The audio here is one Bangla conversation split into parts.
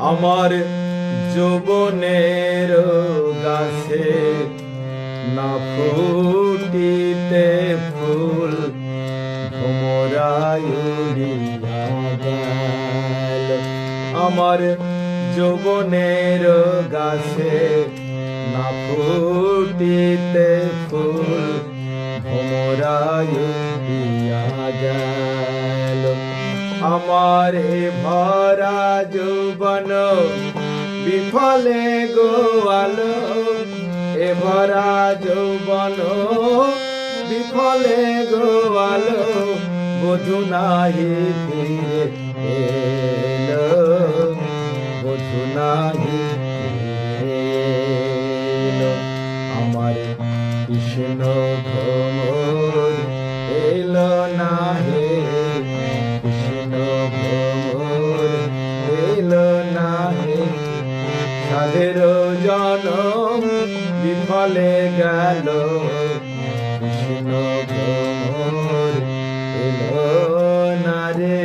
আমার যৌবনের গাছে না ফুটিতে ফুল ভোমরায় উড়িয়া গেল। আমার যৌবনের গাছে না ফুটিতে ফুল ভোমরায় উড়িয়া গেল। আমার এ ভরা যৌবন বিফলে গোয়াল, এ ভরা যৌবন বিফলে গোয়াল, বধূ নাহি ফিরে এলো, বধূ নাহি ফিরে এলো। আমার কৃষ্ণ ভ্রমর এলো না হে, কৃষ্ণ ভ্রমর এলো না হে। সাধের জনম বিফলে গেল, কৃষ্ণ ভ্রমর এলো না রে।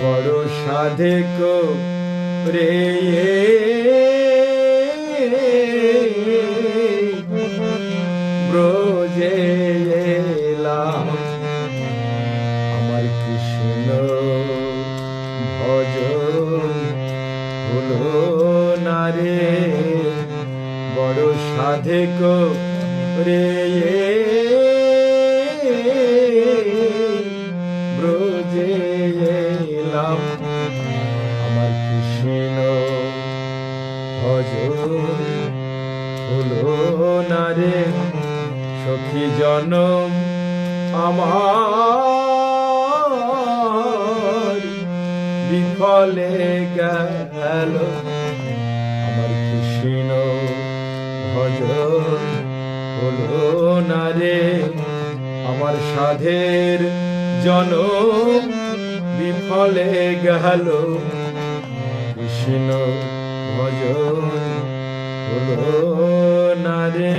বড় সাধক রে ব্রজে এলাম, আমার কৃষ্ণ ভজন হলো না রে। বড় সাধক রে ব্রজে এলাম, আমার কৃষ্ণ ভজন হলো না রে। সখী জনম আমার বিফলে গেল, আমার কৃষ্ণ ভজন হলো না রে। আমার সাধের জনম বিফলে গেল, কৃষ্ণ ভজন হলো না রে।